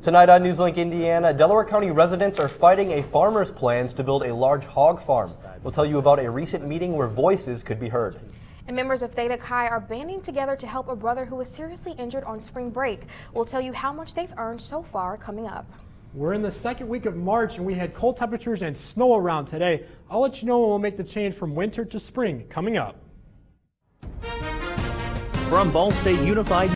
Tonight on NewsLink Indiana, Delaware County residents are fighting a farmer's plans to build a large hog farm. We'll tell you about a recent meeting where voices could be heard. And members of Theta Chi are banding together to help a brother who was seriously injured on spring break. We'll tell you how much they've earned so far coming up. We're in the second week of March and we had cold temperatures and snow around today. I'll let you know when we'll make the change from winter to spring coming up. From Ball State Unified.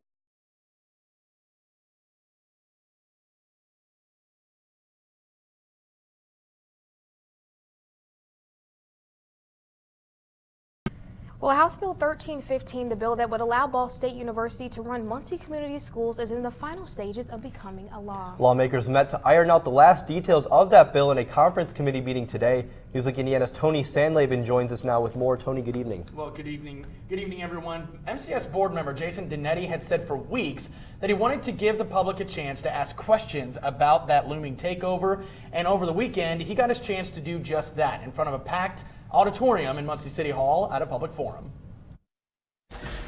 Well, House Bill 1315, the bill that would allow Ball State University to run Muncie Community Schools, is in the final stages of becoming a law. Lawmakers met to iron out the last details of that bill in a conference committee meeting today. NewsLink Indiana's Tony Sandlaben joins us now with more. Tony, good evening. Well, good evening. Good evening, everyone. MCS board member Jason Dinetti had said for weeks that he wanted to give the public a chance to ask questions about that looming takeover. And over the weekend, he got his chance to do just that in front of a packed auditorium in Muncie City Hall at a public forum.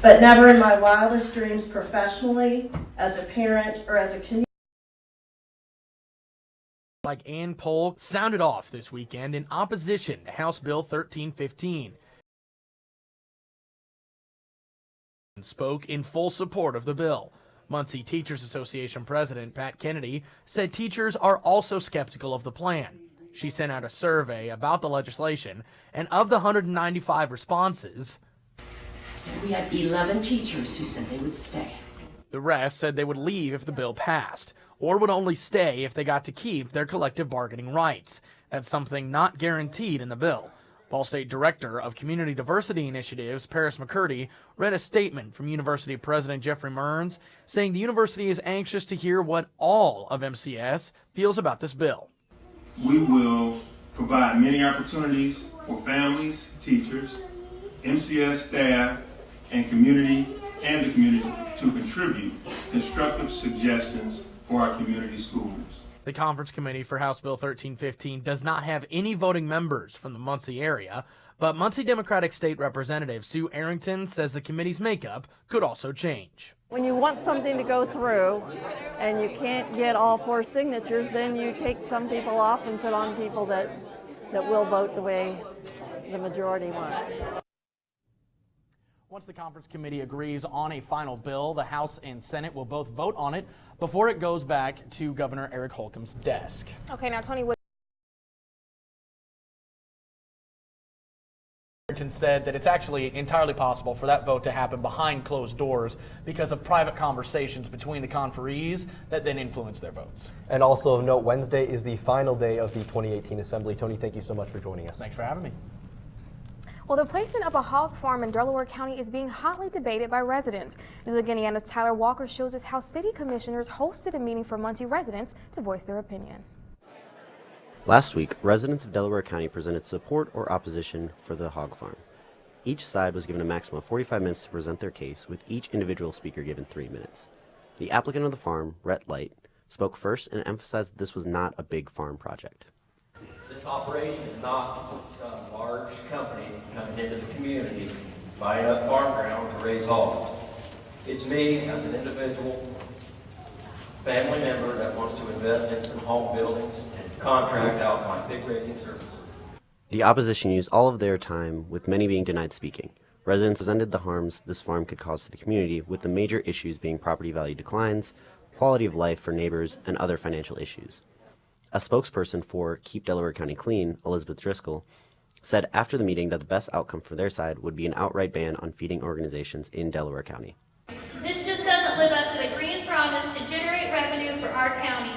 But never in my wildest dreams professionally, as a parent, or as a community. Like Ann Polk sounded off this weekend in opposition to House Bill 1315. And spoke in full support of the bill. Muncie Teachers Association President Pat Kennedy said teachers are also skeptical of the plan. She sent out a survey about the legislation, and of the 195 responses, we had 11 teachers who said they would stay. The rest said they would leave if the bill passed, or would only stay if they got to keep their collective bargaining rights. That's something not guaranteed in the bill. Ball State Director of Community Diversity Initiatives, Paris McCurdy, read a statement from University President Jeffrey Mearns saying the university is anxious to hear what all of MCS feels about this bill. We will provide many opportunities for families, teachers, MCS staff, and the community to contribute constructive suggestions for our community schools. The conference committee for House Bill 1315 does not have any voting members from the Muncie area, but Muncie Democratic State Representative Sue Arrington says the committee's makeup could also change. When you want something to go through and you can't get all 4 signatures, then you take some people off and put on people that will vote the way the majority wants. Once the conference committee agrees on a final bill, the House and Senate will both vote on it before it goes back to Governor Eric Holcomb's desk. Okay, now Tony, said that it's actually entirely possible for that vote to happen behind closed doors because of private conversations between the conferees that then influence their votes. And also of note, Wednesday is the final day of the 2018 Assembly. Tony, thank you so much for joining us. Thanks for having me. well, the placement of a hog farm in Delaware County is being hotly debated by residents. NewsLink Indiana's Tyler Walker shows us how city commissioners hosted a meeting for Muncie residents to voice their opinion. Last week, residents of Delaware County presented support or opposition for the hog farm. Each side was given a maximum of 45 minutes to present their case, with each individual speaker given 3 minutes. The applicant of the farm, Rhett Light, spoke first and emphasized that this was not a big farm project. This operation is not some large company coming into the community, buying up farm ground to raise hogs. It's me as an individual family member that wants to invest in some home buildings and contract out my pig raising services. The opposition used all of their time, with many being denied speaking. Residents presented the harms this farm could cause to the community, with the major issues being property value declines, quality of life for neighbors, and other financial issues. A spokesperson for Keep Delaware County Clean, Elizabeth Driscoll, said after the meeting that the best outcome for their side would be an outright ban on feeding organizations in Delaware County. This just doesn't live up to the green promise to generate revenue for our county.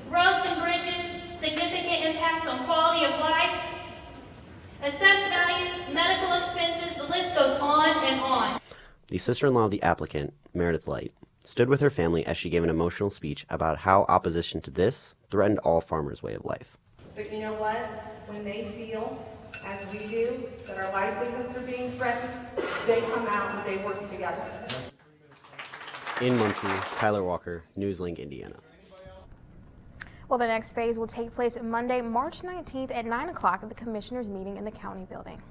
Roads and bridges, significant impacts on quality of life, assessed values, medical expenses, the list goes on and on. The sister-in-law of the applicant, Meredith Light, stood with her family as she gave an emotional speech about how opposition to this threatened all farmers' way of life. But you know what? When they feel, as we do, that our livelihoods are being threatened, they come out and they work together. In Muncie, Tyler Walker, NewsLink, Indiana. Well, the next phase will take place Monday, March 19th at 9 o'clock at the Commissioners' meeting in the County Building.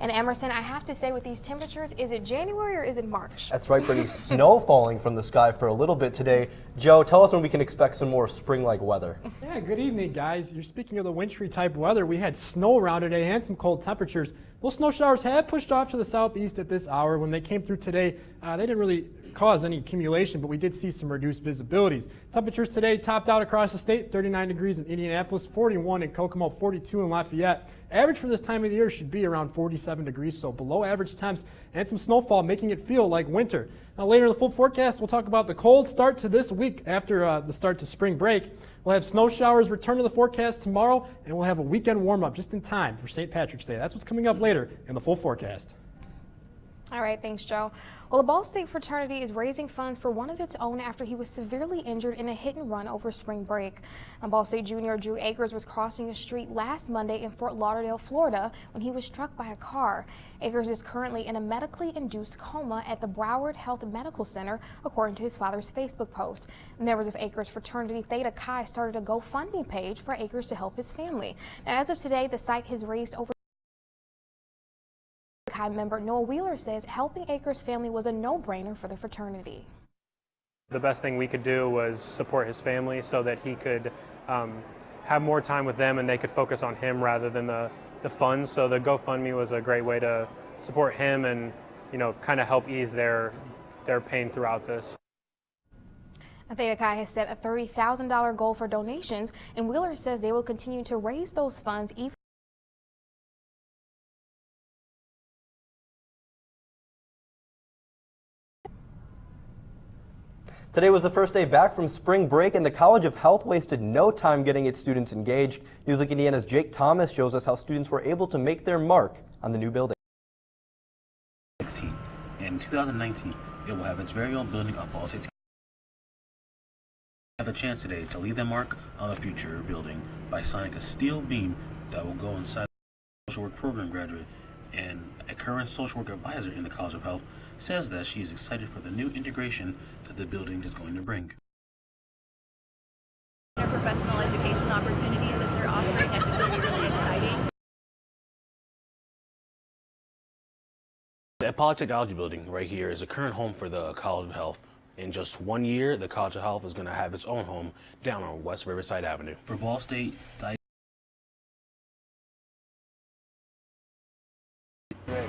And Emerson, I have to say, with these temperatures, is it January or is it March? That's right, Brittany. Snow falling from the sky for a little bit today. Joe, tell us when we can expect some more spring-like weather. Yeah, good evening, guys. You're speaking of the wintry type weather. We had snow around today and some cold temperatures. Those snow showers have pushed off to the southeast at this hour. When they came through today, they didn't really cause any accumulation, but we did see some reduced visibilities. Temperatures today topped out across the state, 39 degrees in Indianapolis, 41 in Kokomo, 42 in Lafayette. Average for this time of the year should be around 47 degrees, so below average temps and some snowfall, making it feel like winter. Now later in the full forecast, we'll talk about the cold start to this week after the start to spring break. We'll have snow showers return to the forecast tomorrow, and we'll have a weekend warm-up just in time for St. Patrick's Day. That's what's coming up later in the full forecast. All right, thanks, Joe. Well, the Ball State fraternity is raising funds for one of its own after he was severely injured in a hit and run over spring break. Ball State junior Drew Akers was crossing a street last Monday in Fort Lauderdale, Florida, when he was struck by a car. Akers is currently in a medically induced coma at the Broward Health Medical Center, according to his father's Facebook post. Members of Akers fraternity Theta Chi started a GoFundMe page for Akers to help his family. Now, as of today, the site has raised over member Noah Wheeler says helping Akers' family was a no-brainer for the fraternity. The best thing we could do was support his family so that he could have more time with them and they could focus on him rather than the funds. So the GoFundMe was a great way to support him and, you know, kind of help ease their pain throughout this. Theta Chi has set a $30,000 goal for donations, and Wheeler says they will continue to raise those funds even Today was the first day back from spring break, and the College of Health wasted no time getting its students engaged. NewsLink Indiana's Jake Thomas shows us how students were able to make their mark on the new building. In 2019, it will have its very own building up Ball State. Have a chance today to leave their mark on the future building by signing a steel beam that will go inside the social work program graduate. And a current social work advisor in the College of Health says that she is excited for the new integration that the building is going to bring. Their professional education opportunities that they're offering, I think that's really exciting. The Apollo Technology Building right here is a current home for the College of Health. In just 1 year, the College of Health is going to have its own home down on West Riverside Avenue. For Ball State,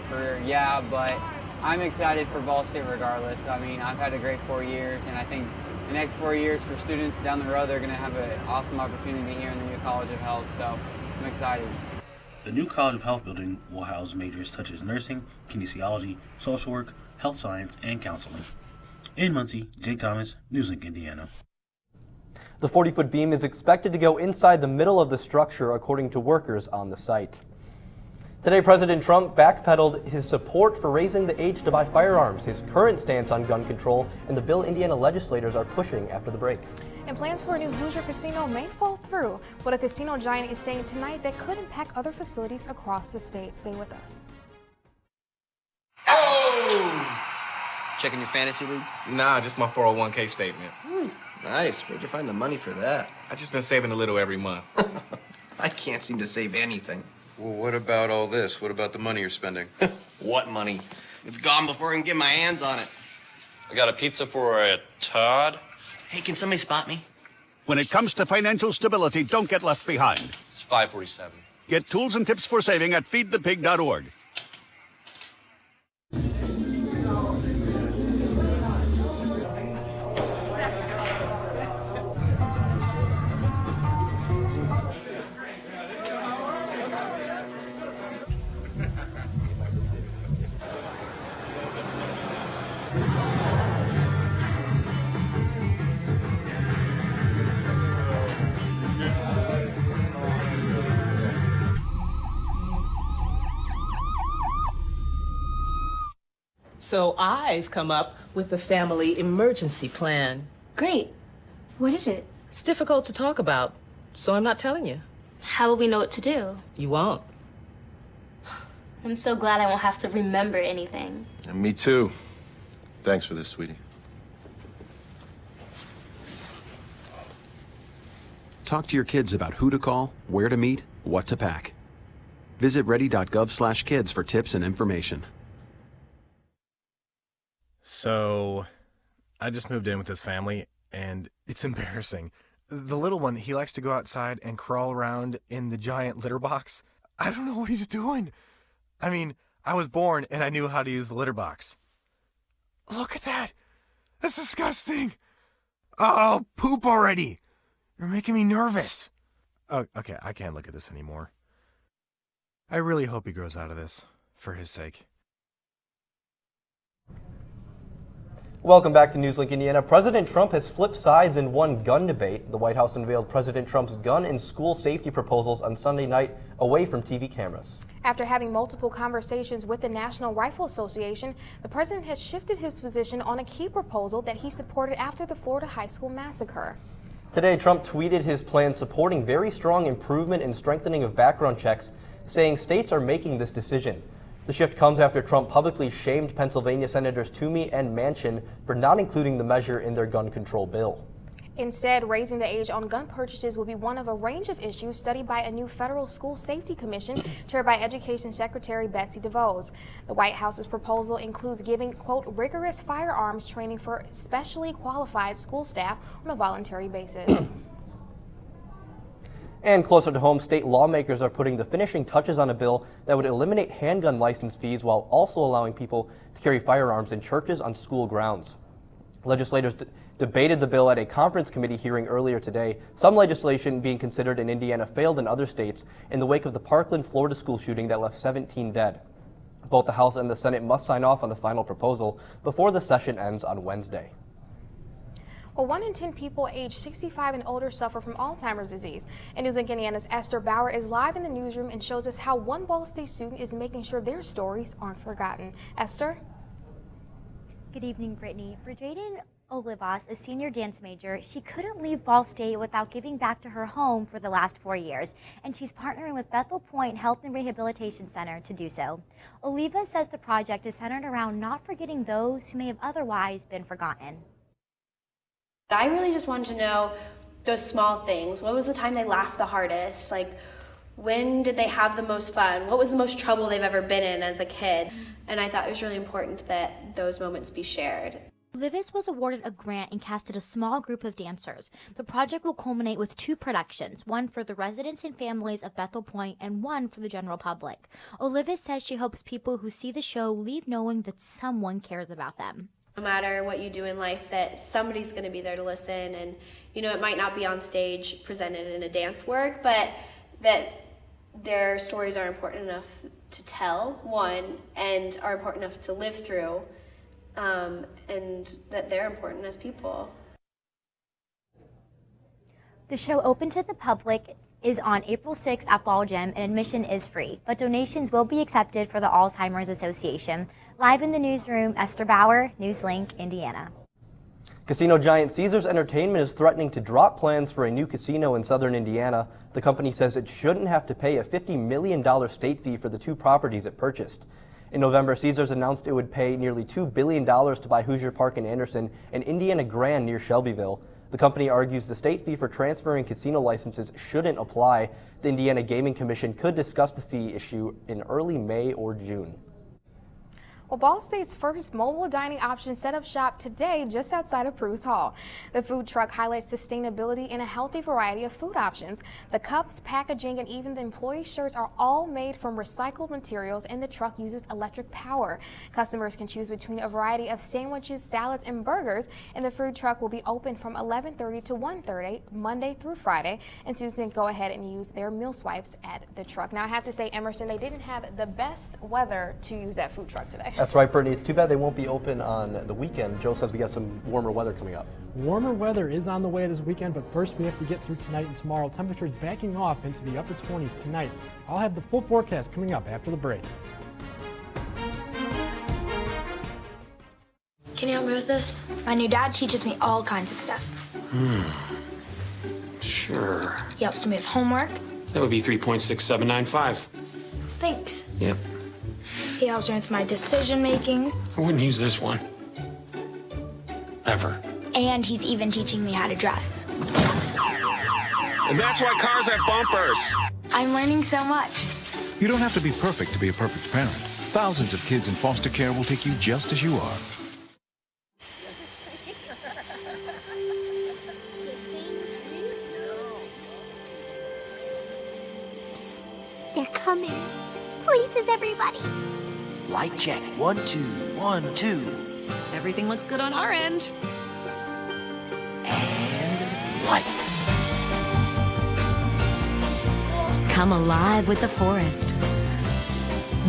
career, yeah, but I'm excited for Ball State regardless. I mean, I've had a great 4 years, and I think the next 4 years for students down the road, they're going to have an awesome opportunity here in the new College of Health, so I'm excited. the new College of Health building will house majors such as nursing, kinesiology, social work, health science, and counseling. In Muncie, Jake Thomas, NewsLink, Indiana. The 40-foot beam is expected to go inside the middle of the structure, according to workers on the site. Today, President Trump backpedaled his support for raising the age to buy firearms, his current stance on gun control, and the bill Indiana legislators are pushing after the break. And plans for a new Hoosier casino may fall through. What a casino giant is saying tonight that could impact other facilities across the state. Stay with us. Oh! Checking your fantasy league? Nah, just my 401k statement. Nice. Where'd you find the money for that? I just been saving a little every month. I can't seem to save anything. Well, what about all this? What about the money you're spending? What money? It's gone before I can get my hands on it. I got a pizza for a Todd. Hey, can somebody spot me? When it comes to financial stability, don't get left behind. It's 547. Get tools and tips for saving at feedthepig.org. So I've come up with a family emergency plan. Great. What is it? It's difficult to talk about, so I'm not telling you. How will we know what to do? You won't. I'm so glad I won't have to remember anything. And me too. Thanks for this, sweetie. Talk to your kids about who to call, where to meet, what to pack. Visit ready.gov/kids for tips and information. So, I just moved in with this family, and it's embarrassing. The little one, he likes to go outside and crawl around in the giant litter box. I don't know what he's doing. I mean, I was born and I knew how to use the litter box. Look at that. That's disgusting. Oh, poop already. You're making me nervous. Oh, okay, I can't look at this anymore. I really hope he grows out of this, for his sake. Welcome back to NewsLink Indiana. President Trump has flipped sides in one gun debate. The White House unveiled President Trump's gun and school safety proposals on Sunday night away from TV cameras. After having multiple conversations with the National Rifle Association, the president has shifted his position on a key proposal that he supported after the Florida high school massacre. Today, Trump tweeted his plan supporting very strong improvement and strengthening of background checks, saying states are making this decision. The shift comes after Trump publicly shamed Pennsylvania Senators Toomey and Manchin for not including the measure in their gun control bill. Instead, raising the age on gun purchases will be one of a range of issues studied by a new federal school safety commission chaired by Education Secretary Betsy DeVos. The White House's proposal includes giving, quote, rigorous firearms training for specially qualified school staff on a voluntary basis. And closer to home, state lawmakers are putting the finishing touches on a bill that would eliminate handgun license fees while also allowing people to carry firearms in churches on school grounds. Legislators debated the bill at a conference committee hearing earlier today. Some legislation being considered in Indiana failed in other states in the wake of the Parkland, Florida school shooting that left 17 dead. Both the House and the Senate must sign off on the final proposal before the session ends on Wednesday. Well, 1 in 10 people aged 65 and older suffer from Alzheimer's disease. And NewsLink Indiana's Esther Bauer is live in the newsroom and shows us how one Ball State student is making sure their stories aren't forgotten. Esther? Good evening, Brittany. For Jaden Olivas, a senior dance major, she couldn't leave Ball State without giving back to her home for the last 4 years, and she's partnering with Bethel Point Health and Rehabilitation Center to do so. Oliva says the project is centered around not forgetting those who may have otherwise been forgotten. I really just wanted to know those small things. What was the time they laughed the hardest? Like, when did they have the most fun? What was the most trouble they've ever been in as a kid? And I thought it was really important that those moments be shared. Livis was awarded a grant and casted a small group of dancers. The project will culminate with 2 productions, one for the residents and families of Bethel Point and one for the general public. Olivis says she hopes people who see the show leave knowing that someone cares about them. No matter what you do in life, that somebody's going to be there to listen, and it might not be on stage presented in a dance work, but that their stories are important enough to tell, one, and are important enough to live through, and that they're important as people. The show open to the public is on April 6th at Ball Gym, and admission is free, but donations will be accepted for the Alzheimer's Association. Live in the newsroom, Esther Bauer, NewsLink, Indiana. Casino giant Caesars Entertainment is threatening to drop plans for a new casino in southern Indiana. The company says it shouldn't have to pay a $50 million state fee for the 2 properties it purchased. In November, Caesars announced it would pay nearly $2 billion to buy Hoosier Park in Anderson and Indiana Grand near Shelbyville. The company argues the state fee for transferring casino licenses shouldn't apply. The Indiana Gaming Commission could discuss the fee issue in early May or June. Well, Ball State's first mobile dining option set up shop today just outside of Prues Hall. The food truck highlights sustainability and a healthy variety of food options. The cups, packaging, and even the employee shirts are all made from recycled materials, and the truck uses electric power. Customers can choose between a variety of sandwiches, salads, and burgers, and the food truck will be open from 11:30 to 1:30 Monday through Friday, and students can go ahead and use their meal swipes at the truck. Now, I have to say, Emerson, they didn't have the best weather to use that food truck today. That's right, Brittany. It's too bad they won't be open on the weekend. Joe says we got some warmer weather coming up. Warmer weather is on the way this weekend, but first we have to get through tonight and tomorrow. Temperatures backing off into the upper 20s tonight. I'll have the full forecast coming up after the break. Can you help me with this? My new dad teaches me all kinds of stuff. Sure. He helps me with homework. That would be 3.6795. Thanks. Yep. He helps me with my decision making. I wouldn't use this one. Ever. And he's even teaching me how to drive. And that's why cars have bumpers. I'm learning so much. You don't have to be perfect to be a perfect parent. Thousands of kids in foster care will take you just as you are. They're coming. Places, everybody. Light check. 1, 2, 1, 2. Everything looks good on our end. And lights. Come alive with the forest.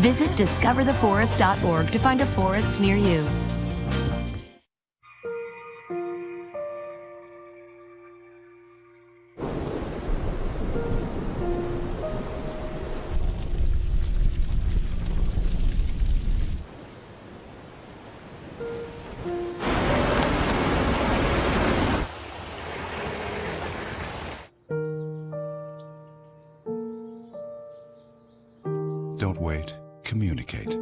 Visit discovertheforest.org to find a forest near you. Don't wait. Communicate.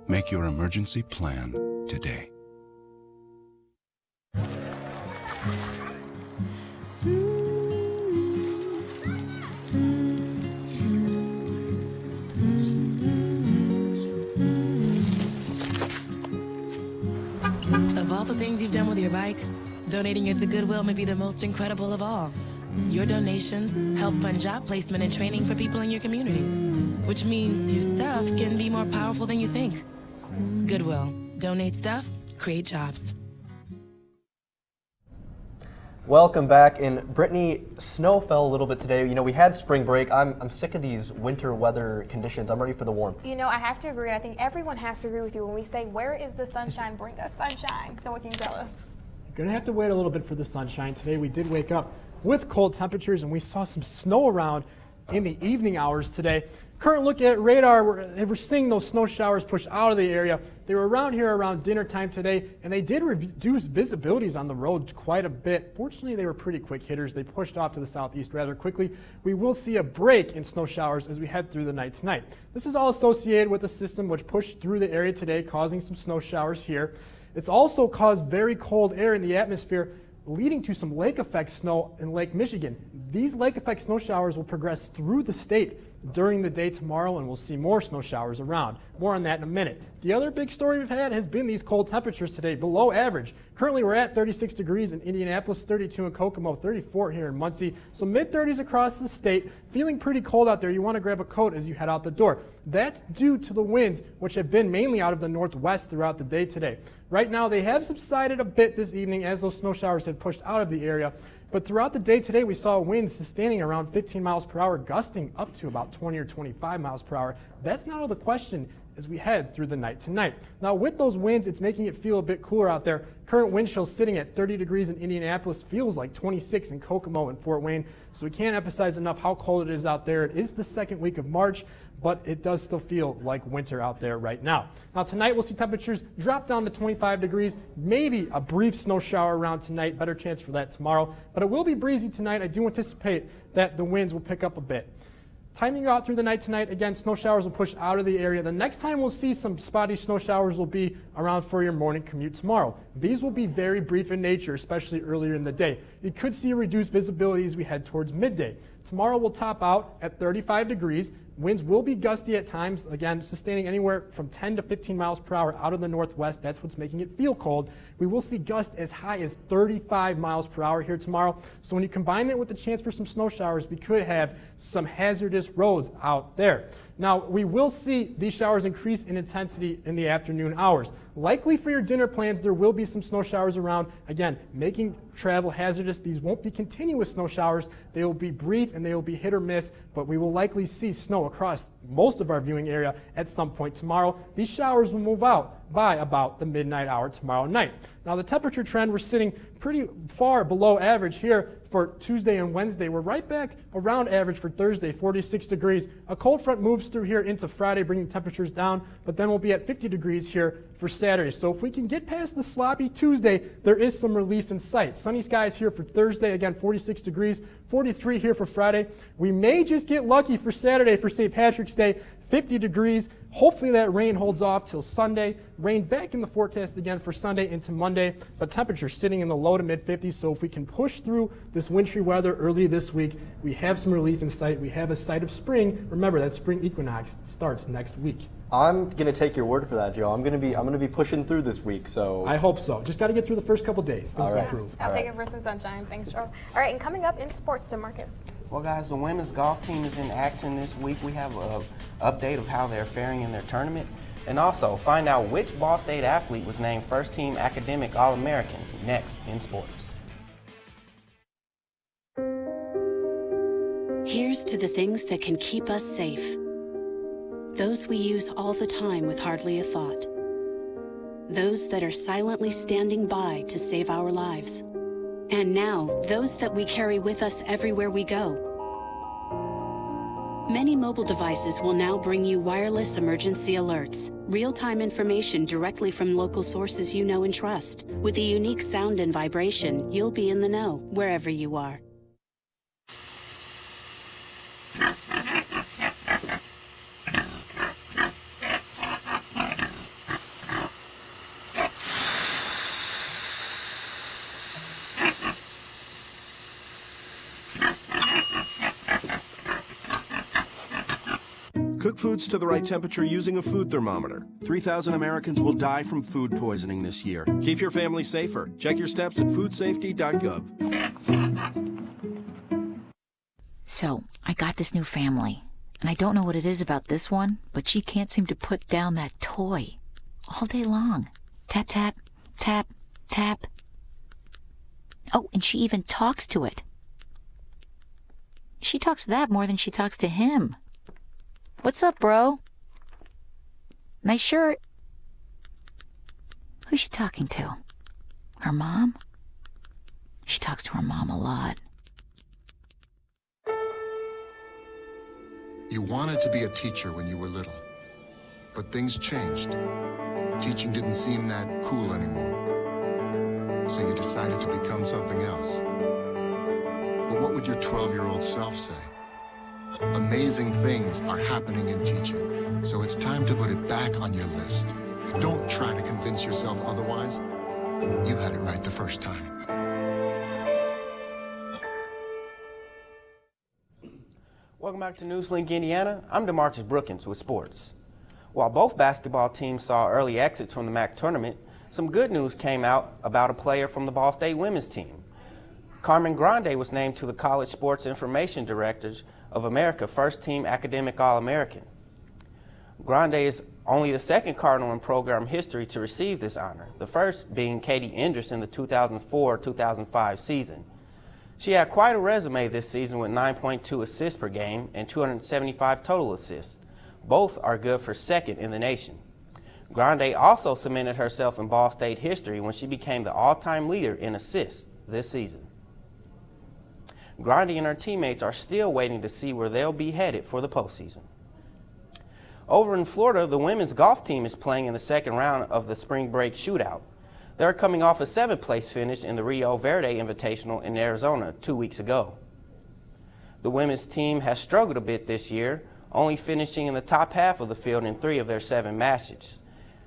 Make your emergency plan today. Of all the things you've done with your bike, donating it to Goodwill may be the most incredible of all. Your donations help fund job placement and training for people in your community, which means your stuff can be more powerful than you think. Goodwill. Donate stuff, create jobs. Welcome back. And Brittany, snow fell a little bit today. You know, we had spring break. I'm sick of these winter weather conditions. I'm ready for the warmth. You know, I have to agree, and I think everyone has to agree with you when we say, where is the sunshine? Bring us sunshine. So what can you tell us? Gonna have to wait a little bit for the sunshine today. We did wake up with cold temperatures, and we saw some snow around in the evening hours today. Current look at radar, we're seeing those snow showers push out of the area. They were around here around dinner time today, and they did reduce visibilities on the road quite a bit. Fortunately, they were pretty quick hitters. They pushed off to the southeast rather quickly. We will see a break in snow showers as we head through the night tonight. This is all associated with the system which pushed through the area today, causing some snow showers here. It's also caused very cold air in the atmosphere, leading to some lake effect snow in Lake Michigan. These lake effect snow showers will progress through the state during the day tomorrow, and we'll see more snow showers around. More on that in a minute. The other big story we've had has been these cold temperatures today, below average. Currently we're at 36 degrees in Indianapolis, 32 in Kokomo, 34 here in Muncie. So mid-30s across the state, feeling pretty cold out there. You want to grab a coat as you head out the door. That's due to the winds, which have been mainly out of the northwest throughout the day today. Right now they have subsided a bit this evening as those snow showers have pushed out of the area. But throughout the day today, we saw winds sustaining around 15 miles per hour, gusting up to about 20 or 25 miles per hour. That's not out of the question as we head through the night tonight. Now with those winds, it's making it feel a bit cooler out there. Current wind chill sitting at 30 degrees in Indianapolis, feels like 26 in Kokomo and Fort Wayne. So we can't emphasize enough how cold it is out there. It is the second week of March, but it does still feel like winter out there right now. Now tonight we'll see temperatures drop down to 25 degrees, maybe a brief snow shower around tonight, better chance for that tomorrow, but it will be breezy tonight. I do anticipate that the winds will pick up a bit. Timing out through the night tonight, again, snow showers will push out of the area. The next time we'll see some spotty snow showers will be around for your morning commute tomorrow. These will be very brief in nature, especially earlier in the day. You could see reduced visibility as we head towards midday. Tomorrow will top out at 35 degrees. Winds will be gusty at times, again, sustaining anywhere from 10 to 15 miles per hour out of the northwest. That's what's making it feel cold. We will see gusts as high as 35 miles per hour here tomorrow. So when you combine that with the chance for some snow showers, we could have some hazardous roads out there. Now, we will see these showers increase in intensity in the afternoon hours. Likely for your dinner plans, there will be some snow showers around. Again, making travel hazardous. These won't be continuous snow showers. They will be brief and they will be hit or miss, but we will likely see snow across most of our viewing area at some point tomorrow. These showers will move out by about the midnight hour tomorrow night. Now the temperature trend, we're sitting pretty far below average here for Tuesday and Wednesday. We're right back around average for Thursday, 46 degrees. A cold front moves through here into Friday, bringing temperatures down, but then we'll be at 50 degrees here for Saturday. So if we can get past the sloppy Tuesday, there is some relief in sight. Sunny skies here for Thursday, again 46 degrees, 43 here for Friday. We may just get lucky for Saturday for St. Patrick's Day. 50 degrees. Hopefully that rain holds off till Sunday. Rain back in the forecast again for Sunday into Monday, but temperatures sitting in the low to mid 50s. So if we can push through this wintry weather early this week, we have some relief in sight. We have a sight of spring. Remember that spring equinox starts next week. I'm gonna take your word for that, Joe. I'm gonna be pushing through this week. So I hope so. Just got to get through the first couple days. Things improve. I'll take it for some sunshine. Thanks, Joe. All right, and coming up in sports, to Marcus. Well, guys, the women's golf team is in action this week. We have an update of how they're faring in their tournament. And also, find out which Ball State athlete was named First Team Academic All-American next in sports. Here's to the things that can keep us safe. Those we use all the time with hardly a thought. Those that are silently standing by to save our lives. And now, those that we carry with us everywhere we go. Many mobile devices will now bring you wireless emergency alerts, real-time information directly from local sources you know and trust. With the unique sound and vibration, you'll be in the know, wherever you are. Cook foods to the right temperature using a food thermometer. 3,000 Americans will die from food poisoning this year. Keep your family safer. Check your steps at foodsafety.gov. So, I got this new family, and I don't know what it is about this one, but she can't seem to put down that toy all day long. Tap, tap, tap, tap. Oh, and she even talks to it. She talks to that more than she talks to him. What's up, bro? Nice shirt. Who's she talking to? Her mom? She talks to her mom a lot. You wanted to be a teacher when you were little, but things changed. Teaching didn't seem that cool anymore. So you decided to become something else. But what would your 12-year-old self say? Amazing things are happening in teaching, so it's time to put it back on your list. Don't try to convince yourself otherwise. You had it right the first time. Welcome back to NewsLink, Indiana. I'm DeMarcus Brookins with sports. While both basketball teams saw early exits from the MAC tournament, some good news came out about a player from the Ball State women's team. Carmen Grande was named to the College Sports Information Directors of America First Team Academic All-American. Grande is only the second Cardinal in program history to receive this honor, the first being Katie Indris in the 2004-2005 season. She had quite a resume this season with 9.2 assists per game and 275 total assists. Both are good for second in the nation. Grande also cemented herself in Ball State history when she became the all-time leader in assists this season. Grande and her teammates are still waiting to see where they'll be headed for the postseason. Over in Florida, the women's golf team is playing in the second round of the spring break shootout. They're coming off a 7th place finish in the Rio Verde Invitational in Arizona 2 weeks ago. The women's team has struggled a bit this year, only finishing in the top half of the field in 3 of their 7 matches.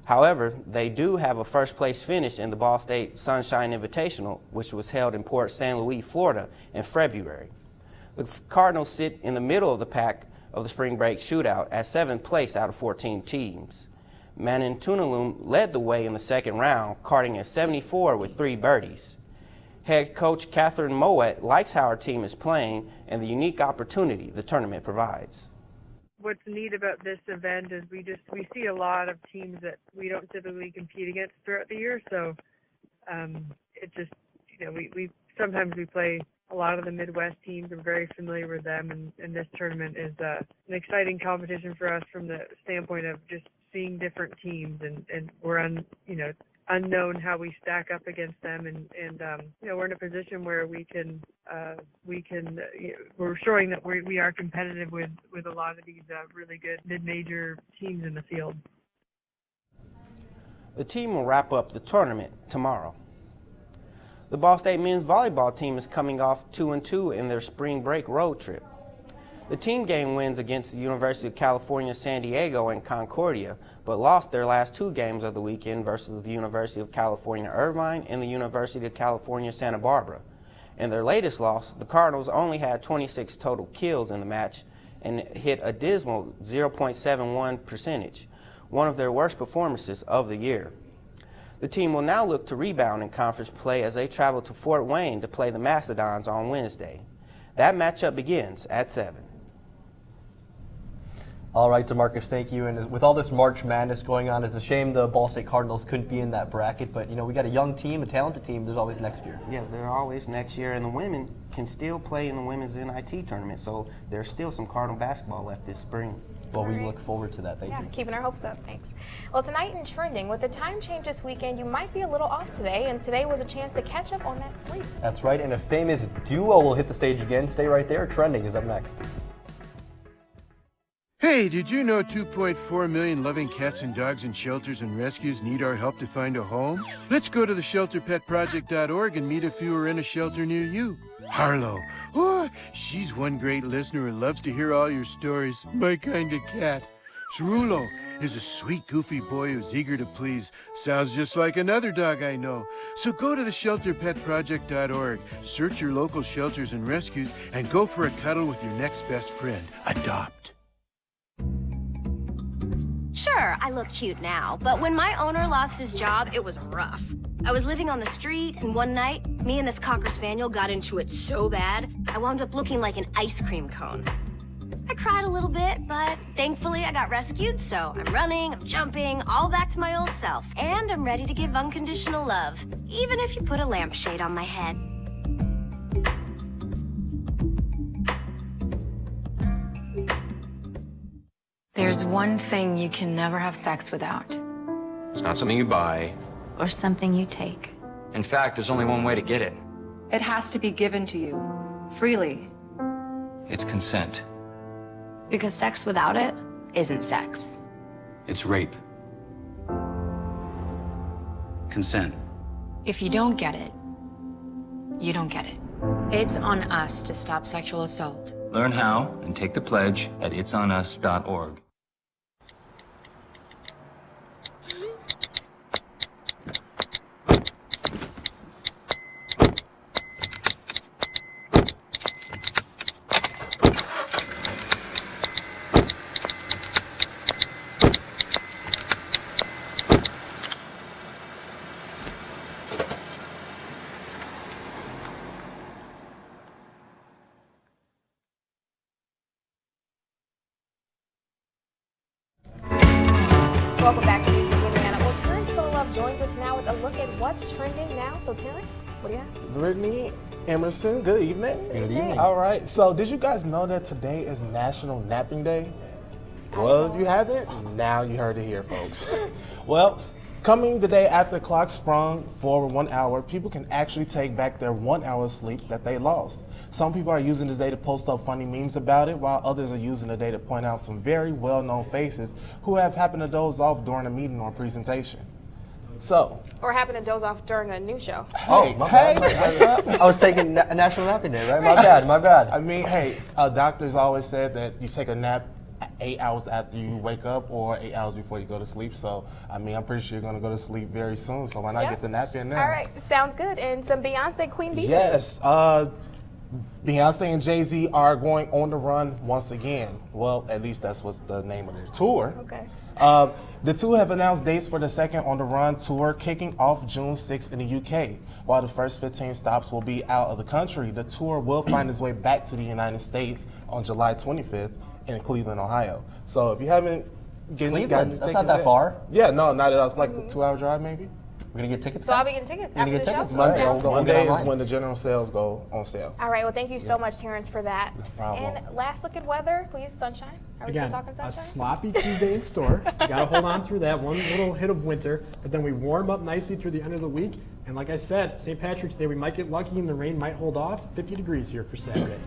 However, they do have a first-place finish in the Ball State Sunshine Invitational, which was held in Port St. Louis, Florida, in February. The Cardinals sit in the middle of the pack of the spring break shootout at 7th place out of 14 teams. Mannintunalum led the way in the second round, carding at 74 with 3 birdies. Head coach Catherine Moet likes how her team is playing and the unique opportunity the tournament provides. What's neat about this event is we see a lot of teams that we don't typically compete against throughout the year. So it just, we sometimes we play a lot of the Midwest teams. We're very familiar with them, and this tournament is an exciting competition for us from the standpoint of just seeing different teams, and we're unknown how we stack up against them, and we're in a position where we're showing that we are competitive with a lot of these really good mid-major teams in the field. The team will wrap up the tournament tomorrow. The Ball State men's volleyball team is coming off 2-2 in their spring break road trip. The team gained wins against the University of California, San Diego, and Concordia, but lost their last 2 games of the weekend versus the University of California, Irvine and the University of California, Santa Barbara. In their latest loss, the Cardinals only had 26 total kills in the match and hit a dismal 0.71 percentage, one of their worst performances of the year. The team will now look to rebound in conference play as they travel to Fort Wayne to play the Macedons on Wednesday. That matchup begins at 7. All right, DeMarcus, thank you. And with all this March Madness going on, it's a shame the Ball State Cardinals couldn't be in that bracket. But, you know, we got a young team, a talented team. There's always next year. Yeah, they're always next year. And the women can still play in the women's NIT tournament. So there's still some Cardinal basketball left this spring. Well, we look forward to that. Thank you. Keeping our hopes up. Thanks. Well, tonight in Trending, with the time change this weekend, you might be a little off today. And today was a chance to catch up on that sleep. That's right. And a famous duo will hit the stage again. Stay right there. Trending is up next. Hey, did you know 2.4 million loving cats and dogs in shelters and rescues need our help to find a home? Let's go to theshelterpetproject.org and meet a few who are in a shelter near you. Harlow, oh, she's one great listener who loves to hear all your stories. My kind of cat. Cerulo is a sweet, goofy boy who's eager to please. Sounds just like another dog I know. So go to theshelterpetproject.org, search your local shelters and rescues, and go for a cuddle with your next best friend. Adopt. Sure, I look cute now, but when my owner lost his job, it was rough. I was living on the street, and one night, me and this Cocker Spaniel got into it so bad, I wound up looking like an ice cream cone. I cried a little bit, but thankfully I got rescued, so I'm running, I'm jumping, all back to my old self, and I'm ready to give unconditional love, even if you put a lampshade on my head. There's one thing you can never have sex without. It's not something you buy. Or something you take. In fact, there's only one way to get it. It has to be given to you, freely. It's consent. Because sex without it isn't sex. It's rape. Consent. If you don't get it, you don't get it. It's on us to stop sexual assault. Learn how and take the pledge at itsonus.org. Welcome back to NewsLink Indiana. Well, Terrence Phillip joins us now with a look at what's trending now. So, Terrence, what do you have? Brittany, Emerson, good evening. Good evening. All right, so did you guys know that today is National Napping Day? Well, if you haven't, now you heard it here, folks. Well, coming the day after the clock sprung forward 1 hour, people can actually take back their 1 hour of sleep that they lost. Some people are using this day to post up funny memes about it, while others are using the day to point out some very well-known faces who have happened to doze off during a meeting or presentation. So, Or happen to doze off during a news show. My bad. I was taking National Napping Day, right? My bad. I mean, hey, doctors always said that you take a nap 8 hours after you wake up or 8 hours before you go to sleep. So, I mean, I'm pretty sure you're going to go to sleep very soon. So why not get the nap in now? All right, sounds good. And some Beyonce Queen Bee. Yes. Beyonce and Jay-Z are going on the run once again. Well, at least that's what's the name of their tour. Okay. The two have announced dates for the second On the Run tour, kicking off June 6th in the UK. While the first 15 stops will be out of the country, the tour will find its way back to the United States on July 25th in Cleveland, Ohio. So if you haven't gotten your tickets that's not that far. Yeah, no, not at all. It's like a 2-hour drive maybe. We're going to get tickets? So I'll be getting tickets after the show? Monday is when the general sales go on sale. All right, well, thank you so much, Terrence, for that. No problem. And last look at weather, please, sunshine. Are we Again, still talking sunshine? a sloppy Tuesday in store. You got to hold on through that one little hit of winter, but then we warm up nicely through the end of the week. And like I said, St. Patrick's Day, we might get lucky and the rain might hold off. 50 degrees here for Saturday.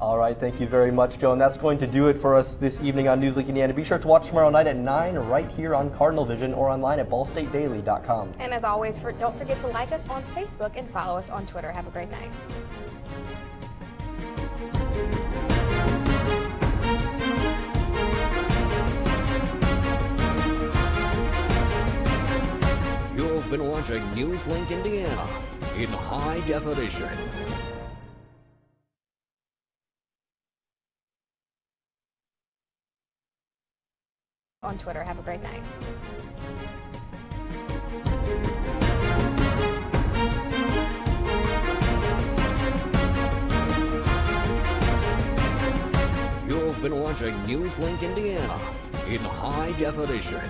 All right, thank you very much, Joe. And that's going to do it for us this evening on NewsLink Indiana. Be sure to watch tomorrow night at 9 right here on Cardinal Vision or online at ballstatedaily.com. And as always, don't forget to like us on Facebook and follow us on Twitter. Have a great night. You've been watching NewsLink Indiana in high definition. On Twitter. Have a great night. You've been watching NewsLink Indiana in high definition.